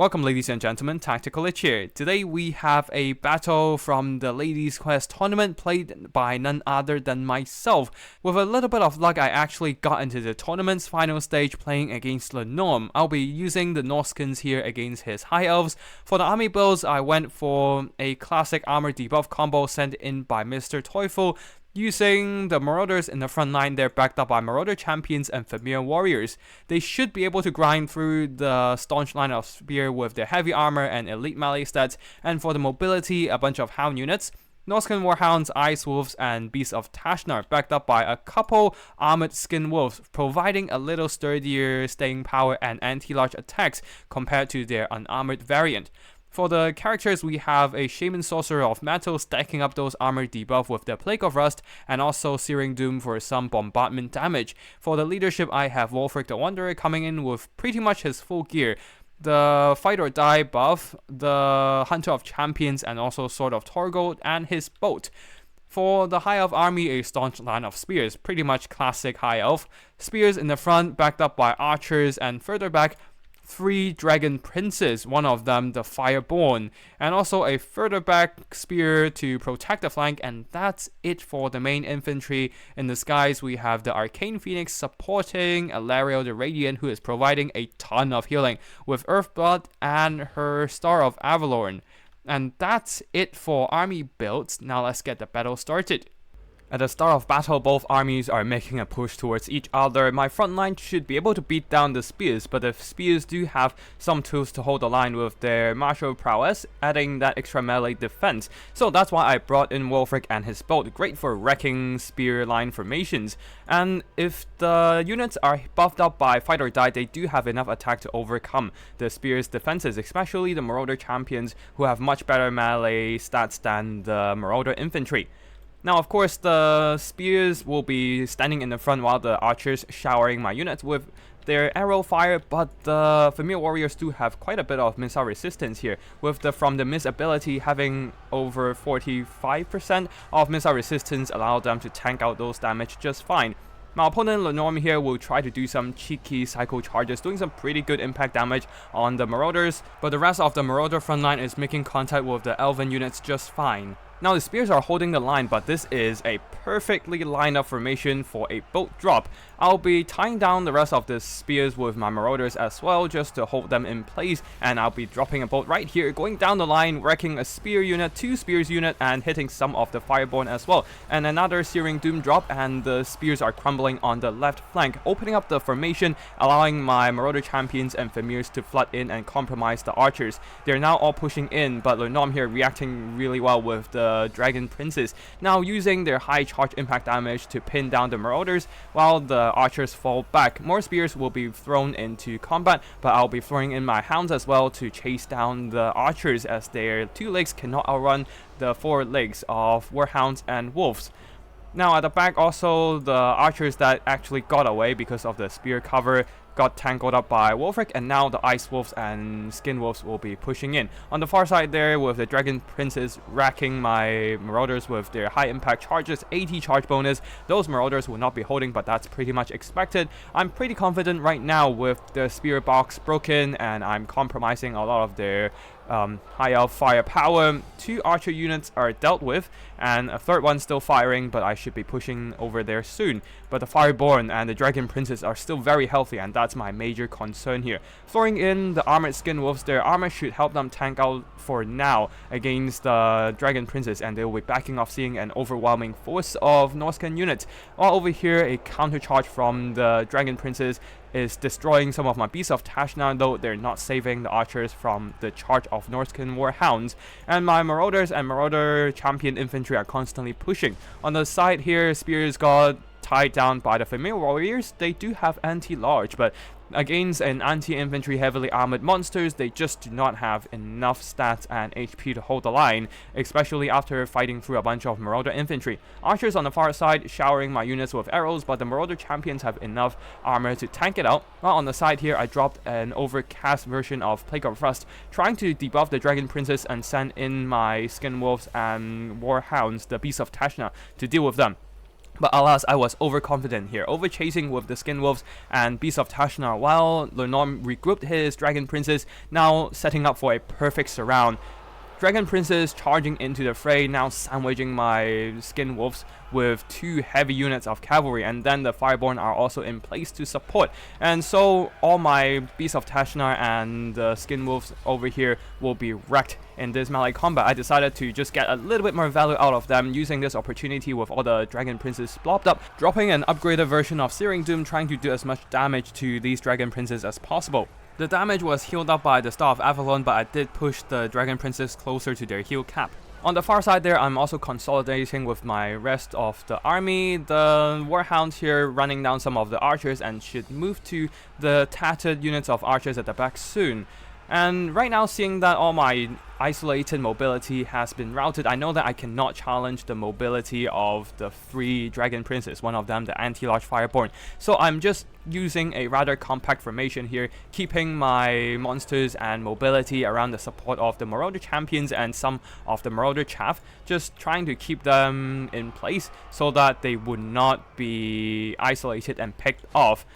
Welcome ladies and gentlemen, Tactical Lich here. Today we have a battle from the Ladies Quest tournament played by none other than myself. With a little bit of luck, I actually got into the tournament's final stage playing against Lenorm. I'll be using the Norscans here against his High Elves. For the army builds, I went for a classic armor debuff combo sent in by Mr. Teufel. Using the Marauders in the front line, they're backed up by Marauder Champions and Familiar Warriors. They should be able to grind through the staunch line of Spear with their heavy armor and elite melee stats, and for the mobility, a bunch of Hound units. Norscan Warhounds, Ice Wolves, and Beasts of Tashnar, backed up by a couple armored Skin Wolves, providing a little sturdier staying power and anti-large attacks compared to their unarmored variant. For the characters, we have a Shaman Sorcerer of Metal stacking up those armor debuff with the Plague of Rust and also Searing Doom for some bombardment damage. For the leadership, I have Wolfric the Wanderer coming in with pretty much his full gear. The Fight or Die buff, the Hunter of Champions, and also Sword of Torgold, and his boat. For the High Elf army, a staunch line of spears, pretty much classic High Elf. Spears in the front, backed up by archers, and further back, 3 Dragon Princes, one of them the Fireborn, and also a further back spear to protect the flank, and that's it for the main infantry. In the skies, we have the Arcane Phoenix supporting Alariel the Radiant, who is providing a ton of healing with Earthblood and her Star of Avalorn. And that's it for army builds. Now let's get the battle started. At the start of battle, both armies are making a push towards each other. My front line should be able to beat down the spears, but the spears do have some tools to hold the line with their martial prowess, adding that extra melee defense. So that's why I brought in Wolfric and his bolt, great for wrecking spear line formations. And if the units are buffed up by Fight or Die, they do have enough attack to overcome the spear's defenses, especially the Marauder Champions, who have much better melee stats than the Marauder Infantry. Now, of course, the spears will be standing in the front while the archers showering my units with their arrow fire, but the Familiar Warriors do have quite a bit of missile resistance here, with the From the Mist ability having over 45% of missile resistance allow them to tank out those damage just fine. My opponent Lenorm here will try to do some cheeky cycle charges, doing some pretty good impact damage on the Marauders, but the rest of the Marauder front line is making contact with the Elven units just fine. Now the spears are holding the line, but this is a perfectly lined up formation for a bolt drop. I'll be tying down the rest of the spears with my Marauders as well, just to hold them in place, and I'll be dropping a bolt right here, going down the line, wrecking a spear unit, 2 spears unit, and hitting some of the Fireborn as well. And another Searing Doom drop, and the spears are crumbling on the left flank, opening up the formation, allowing my Marauder Champions and Familiars to flood in and compromise the archers. They're now all pushing in, but Lenorm here reacting really well with the Dragon Princes, now using their high charge impact damage to pin down the Marauders, while the archers fall back. More spears will be thrown into combat, but I'll be throwing in my hounds as well to chase down the archers, as their 2 legs cannot outrun the 4 legs of Warhounds and Wolves. Now at the back also, the archers that actually got away because of the spear cover got tangled up by Wolfric, and now the Ice Wolves and Skin Wolves will be pushing in. On the far side there, with the Dragon Princes racking my Marauders with their high impact charges, 80 charge bonus. Those Marauders will not be holding, but that's pretty much expected. I'm pretty confident right now with the spear box broken, and I'm compromising a lot of their High Elf firepower. 2 archer units are dealt with, and a 3rd one still firing, but I should be pushing over there soon. But the Fireborn and the Dragon Princes are still very healthy, and that's my major concern here. Throwing in the Armored Skin Wolves, their armor should help them tank out for now against the Dragon Princes, and they will be backing off seeing an overwhelming force of Norscan units. While over here, a counter charge from the Dragon Princes is destroying some of my Beasts of Tashnar, though they're not saving the archers from the charge of Norscan Warhounds. And my Marauders and Marauder Champion Infantry are constantly pushing. On the side here, spears got tied down by the Familiar Warriors. They do have anti-large, but against an anti-infantry heavily armored monsters, they just do not have enough stats and HP to hold the line, especially after fighting through a bunch of Marauder infantry. Archers on the far side showering my units with arrows, but the Marauder Champions have enough armor to tank it out. While on the side here, I dropped an overcast version of Plague of Rust, trying to debuff the Dragon Princes and send in my Skin Wolves and Warhounds, the Beasts of Tashnar, to deal with them. But alas, I was overconfident here, overchasing with the Skin Wolves and Beast of Tashnar while Lenorm regrouped his Dragon Princes, now setting up for a perfect surround. Dragon Princes charging into the fray, now sandwiching my Skin Wolves with 2 heavy units of cavalry, and then the Fireborn are also in place to support. And so all my Beasts of Tashnar and the Skin Wolves over here will be wrecked in this melee combat. I decided to just get a little bit more value out of them, using this opportunity with all the Dragon Princes blobbed up, dropping an upgraded version of Searing Doom, trying to do as much damage to these Dragon Princes as possible. The damage was healed up by the Star of Avalon, but I did push the Dragon Princes closer to their heal cap. On the far side there, I'm also consolidating with my rest of the army. The Warhounds here running down some of the archers and should move to the tattered units of archers at the back soon. And right now, seeing that all my isolated mobility has been routed, I know that I cannot challenge the mobility of the 3 Dragon Princes, one of them the anti-large Fireborn. So I'm just using a rather compact formation here, keeping my monsters and mobility around the support of the Marauder Champions and some of the Marauder Chaff, just trying to keep them in place so that they would not be isolated and picked off.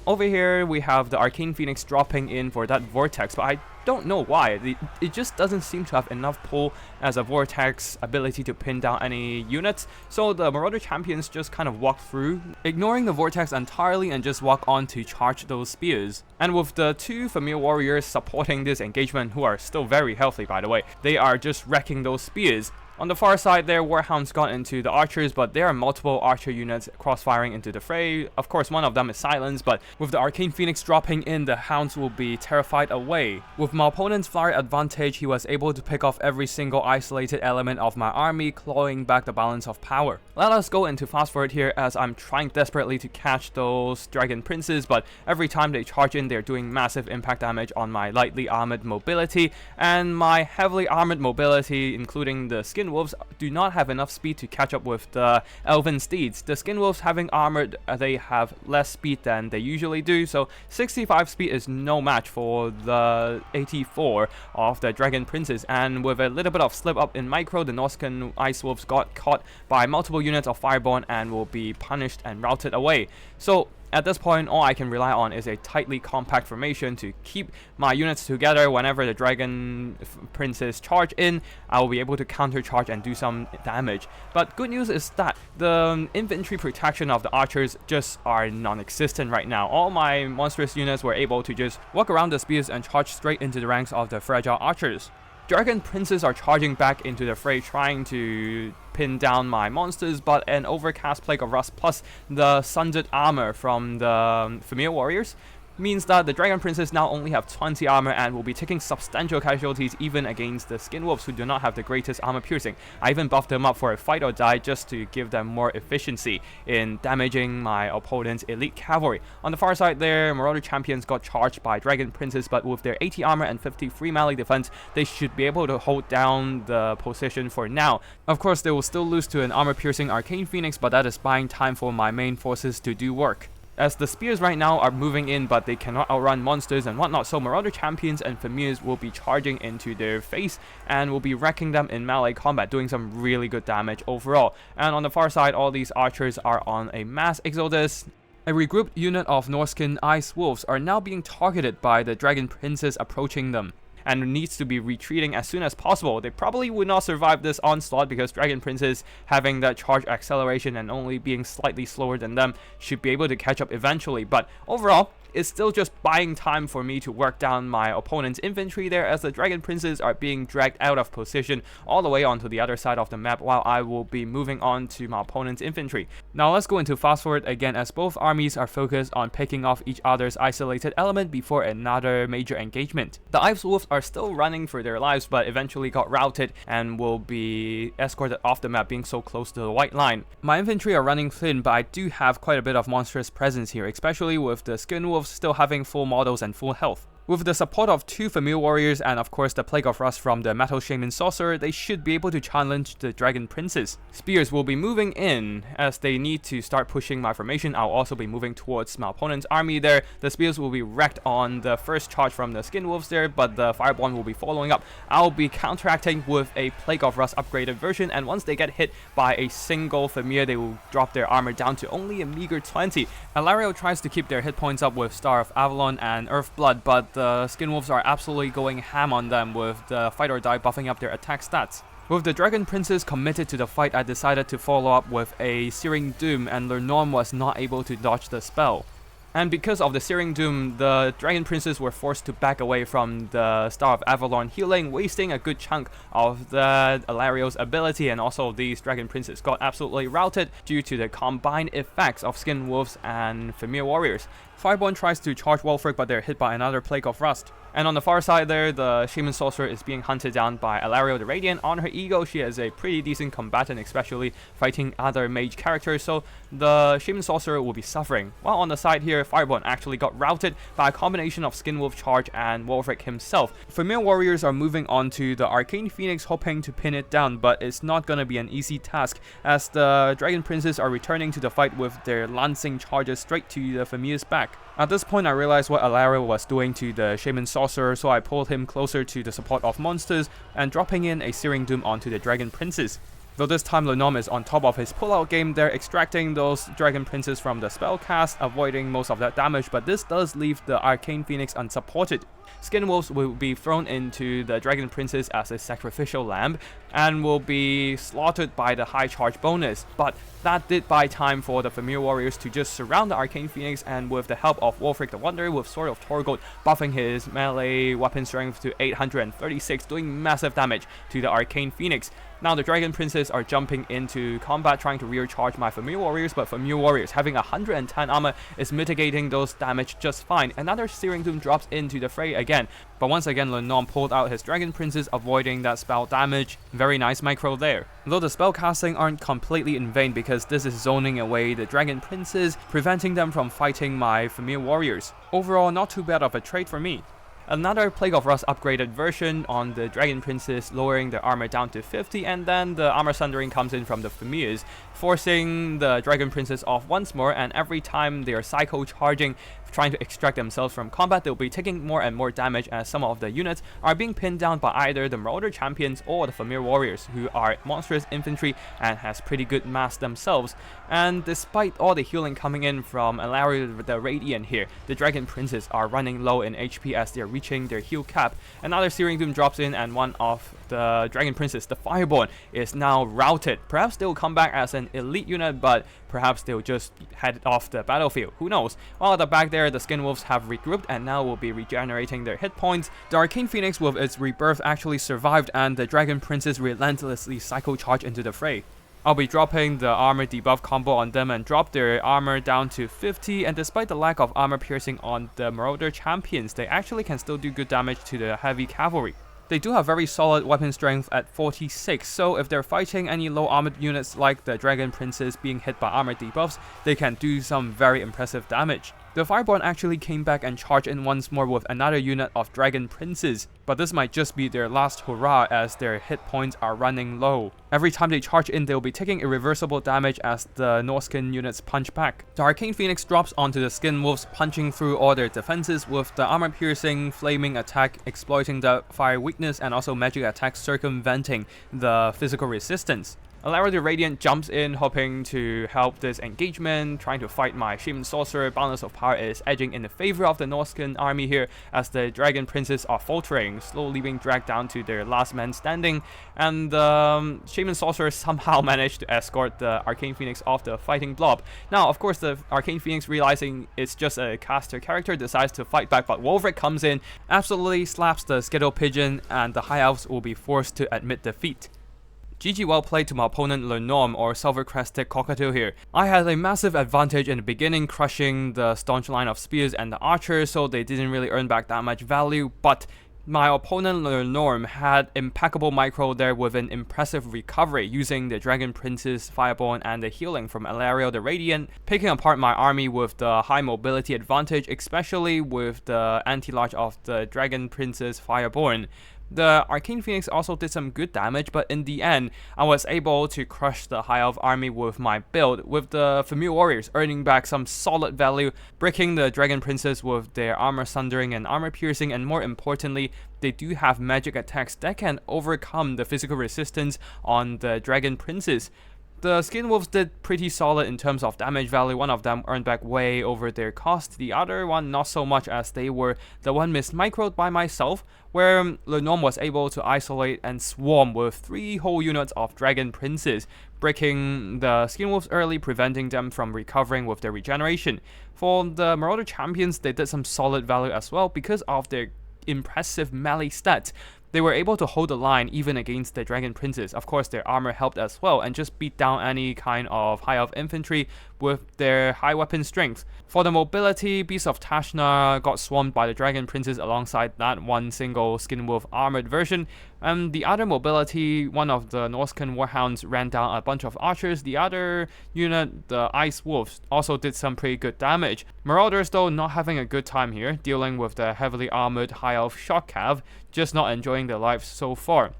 Over here, we have the Arcane Phoenix dropping in for that Vortex, but I don't know why. It just doesn't seem to have enough pull as a Vortex ability to pin down any units, so the Marauder Champions just kind of walk through, ignoring the Vortex entirely and just walk on to charge those spears. And with the 2 Familiar Warriors supporting this engagement, who are still very healthy by the way, they are just wrecking those spears. On the far side there, Warhounds got into the archers, but there are multiple archer units cross-firing into the fray. Of course, one of them is silenced, but with the Arcane Phoenix dropping in, the hounds will be terrified away. With my opponent's flyer advantage, he was able to pick off every single isolated element of my army, clawing back the balance of power. Let us go into fast forward here, as I'm trying desperately to catch those Dragon Princes, but every time they charge in, they're doing massive impact damage on my lightly armored mobility, and my heavily armored mobility, including the Skin Wolves, do not have enough speed to catch up with the Elven Steeds. The Skin Wolves having armored, they have less speed than they usually do, so 65 speed is no match for the 84 of the Dragon Princes, and with a little bit of slip up in micro, the Norscan Ice Wolves got caught by multiple units of Fireborn and will be punished and routed away. So at this point, all I can rely on is a tightly compact formation to keep my units together. Whenever the Dragon Princes charge in, I will be able to counter-charge and do some damage. But good news is that the infantry protection of the archers just are non-existent right now. All my monstrous units were able to just walk around the spears and charge straight into the ranks of the fragile archers. Dragon Princes are charging back into the fray, trying to pin down my monsters, but an Overcast Plague of Rust plus the Sundered Armor from the Familiar Warriors means that the Dragon Princes now only have 20 armor and will be taking substantial casualties even against the Skin Wolves, who do not have the greatest armor piercing. I even buffed them up for a fight or die just to give them more efficiency in damaging my opponent's elite cavalry. On the far side there, Marauder Champions got charged by Dragon Princes, but with their 80 armor and 53 melee defense, they should be able to hold down the position for now. Of course, they will still lose to an armor piercing Arcane Phoenix, but that is buying time for my main forces to do work, as the spears right now are moving in, but they cannot outrun monsters and whatnot, so Marauder Champions and Familiars will be charging into their face and will be wrecking them in melee combat, doing some really good damage overall. And on the far side, all these archers are on a mass exodus. A regrouped unit of Norscan Ice Wolves are now being targeted by the Dragon Princes approaching them, and needs to be retreating as soon as possible. They probably would not survive this onslaught because Dragon Princes, having that charge acceleration and only being slightly slower than them, should be able to catch up eventually. But overall, it's still just buying time for me to work down my opponent's infantry there, as the Dragon Princes are being dragged out of position all the way onto the other side of the map, while I will be moving on to my opponent's infantry. Now let's go into fast forward again, as both armies are focused on picking off each other's isolated element before another major engagement. The Ice Wolves are still running for their lives, but eventually got routed and will be escorted off the map, being so close to the white line. My infantry are running thin, but I do have quite a bit of monstrous presence here, especially with the Skin Wolves still having full models and full health. With the support of 2 Familiar Warriors and of course the Plague of Rust from the Metal Shaman Sorcerer, they should be able to challenge the Dragon Princes. Spears will be moving in. As they need to start pushing my formation, I'll also be moving towards my opponent's army there. The Spears will be wrecked on the first charge from the Skin Wolves there, but the Fireborn will be following up. I'll be counteracting with a Plague of Rust upgraded version, and once they get hit by a single Familiar, they will drop their armor down to only a meager 20. Alario tries to keep their hit points up with Star of Avalon and Earth Blood, but the Skin Wolves are absolutely going ham on them with the Fight or Die buffing up their attack stats. With the Dragon Princes committed to the fight, I decided to follow up with a Searing Doom, and Lernorm was not able to dodge the spell. And because of the Searing Doom, the Dragon Princes were forced to back away from the Star of Avalon healing, wasting a good chunk of the Alario's ability, and also these Dragon Princes got absolutely routed due to the combined effects of Skin Wolves and Familiar Warriors. Fireborn tries to charge Wolfric, but they're hit by another Plague of Rust. And on the far side there, the Shaman Sorcerer is being hunted down by Alario the Radiant. On her ego, she is a pretty decent combatant, especially fighting other mage characters, so the Shaman Sorcerer will be suffering. While on the side here, Fireborn actually got routed by a combination of Skin Wolf charge and Wolfric himself. Familiar Warriors are moving on to the Arcane Phoenix, hoping to pin it down, but it's not gonna be an easy task, as the Dragon Princes are returning to the fight with their lancing charges straight to the Familiar's back. At this point, I realized what Alario was doing to the Shaman Sorcerer, so I pulled him closer to the support of monsters and dropping in a Searing Doom onto the Dragon Princes. Though this time Lernorm is on top of his pull-out game, they're extracting those Dragon Princes from the spell cast, avoiding most of that damage, but this does leave the Arcane Phoenix unsupported. Skin Wolves will be thrown into the Dragon Princes as a sacrificial lamb and will be slaughtered by the high charge bonus, but that did buy time for the Familiar Warriors to just surround the Arcane Phoenix, and with the help of Wolfric the Wanderer with Sword of Torgold buffing his melee weapon strength to 836, doing massive damage to the Arcane Phoenix. Now the Dragon Princes are jumping into combat trying to rear charge my Familiar Warriors, but Familiar Warriors having 110 armor is mitigating those damage just fine. Another Searing Doom drops into the fray again, but once again Lernorm pulled out his Dragon Princes, avoiding that spell damage. Very nice micro there. Though the spell casting aren't completely in vain, because this is zoning away the Dragon Princes, preventing them from fighting my Familiar Warriors. Overall, not too bad of a trade for me. Another Plague of Rust upgraded version on the Dragon Princes, lowering their armor down to 50, and then the Armor Sundering comes in from the Familiars, forcing the Dragon Princes off once more, and every time they are psycho charging, trying to extract themselves from combat, they'll be taking more and more damage, as some of the units are being pinned down by either the Marauder Champions or the Familiar Warriors, who are monstrous infantry and has pretty good mass themselves. And despite all the healing coming in from Alario the Radiant here, the Dragon Princes are running low in HP as they're reaching their heal cap. Another Searing Doom drops in, and one of the Dragon Princes, the Fireborn, is now routed. Perhaps they'll come back as an elite unit, but perhaps they'll just head off the battlefield. Who knows? While at the back there, the Skin Wolves have regrouped and now will be regenerating their hit points. The Arcane Phoenix with its rebirth actually survived, and the Dragon Princes relentlessly psycho charge into the fray. I'll be dropping the armor debuff combo on them and drop their armor down to 50, and despite the lack of armor piercing on the Marauder Champions, they actually can still do good damage to the heavy cavalry. They do have very solid weapon strength at 46, so if they're fighting any low armored units like the Dragon Princes being hit by armor debuffs, they can do some very impressive damage. The Fireborn actually came back and charged in once more with another unit of Dragon Princes, but this might just be their last hurrah as their hit points are running low. Every time they charge in, they'll be taking irreversible damage as the Norscan units punch back. The Arcane Phoenix drops onto the Skin Wolves, punching through all their defenses with the armor-piercing flaming attack exploiting the fire weakness, and also magic attack circumventing the physical resistance. Alario the Radiant jumps in, hoping to help this engagement, trying to fight my Shaman Sorcerer. Balance of power is edging in the favor of the Norscan army here, as the Dragon Princes are faltering, slowly being dragged down to their last man standing, and the Shaman Sorcerer somehow managed to escort the Arcane Phoenix off the fighting blob. Now, of course, the Arcane Phoenix, realizing it's just a caster character, decides to fight back, but Wolfric comes in, absolutely slaps the Skittle Pigeon, and the High Elves will be forced to admit defeat. GG well played to my opponent Lernorm, or Silver-Crested Cockatiel here. I had a massive advantage in the beginning, crushing the staunch line of spears and the archers, so they didn't really earn back that much value, but My opponent Lenorm had impeccable micro there with an impressive recovery using the Dragon Prince's Fireborn and the healing from Alario the Radiant, picking apart my army with the high mobility advantage, especially with the anti-large of the Dragon Prince's Fireborn. The Arcane Phoenix also did some good damage, but in the end, I was able to crush the High Elf army with my build, with the Familiar Warriors earning back some solid value, breaking the Dragon Princes with their armor sundering and armor piercing, and more importantly, they do have magic attacks that can overcome the physical resistance on the Dragon Princes. The Skin Wolves did pretty solid in terms of damage value. One of them earned back way over their cost, the other one not so much, as they were the one microed by myself, where Lenorm was able to isolate and swarm with 3 whole units of Dragon Princes, breaking the Skin Wolves early, preventing them from recovering with their regeneration. For the Marauder Champions, they did some solid value as well because of their impressive melee stats. They were able to hold the line even against the Dragon Princes. Of course, their armor helped as well, and just beat down any kind of high elf infantry with their high weapon strength. For the mobility, Beast of Tashna got swarmed by the Dragon Princes alongside that one single Skin Wolf armored version. And the other mobility, one of the Norscan Warhounds ran down a bunch of archers. The other unit, the Ice Wolves, also did some pretty good damage. Marauders, though, not having a good time here, dealing with the heavily armored High Elf Shock Cav, just not enjoying their lives so far.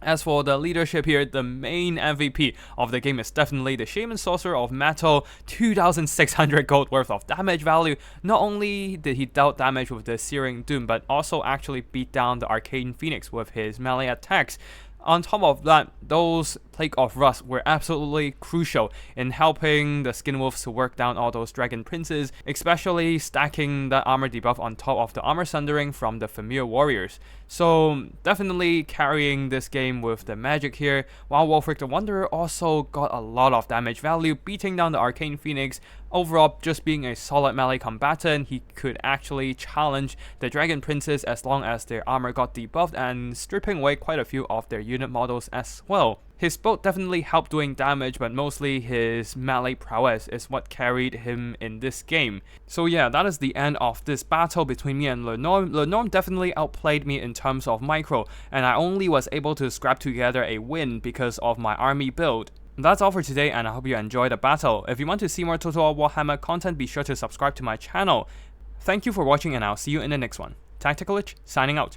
As for the leadership here, the main MVP of the game is definitely the Shaman Sorcerer of Metal, 2,600 gold worth of damage value. Not only did he dealt damage with the Searing Doom, but also actually beat down the Arcane Phoenix with his melee attacks. On top of that, those Plague of Rust were absolutely crucial in helping the Skin Wolves to work down all those Dragon Princes, especially stacking the armor debuff on top of the armor sundering from the Familiar Warriors. So definitely carrying this game with the magic here, while Wolfric the Wanderer also got a lot of damage value, beating down the Arcane Phoenix. Overall, just being a solid melee combatant, he could actually challenge the Dragon Princes as long as their armor got debuffed and stripping away quite a few of their unit models as well. His build definitely helped doing damage, but mostly his melee prowess is what carried him in this game. So yeah, that is the end of this battle between me and Lenorm. Lenorm definitely outplayed me in terms of micro, and I only was able to scrap together a win because of my army build. That's all for today, and I hope you enjoyed the battle. If you want to see more Total War Warhammer content, be sure to subscribe to my channel. Thank you for watching, and I'll see you in the next one. Tactical Lich, signing out.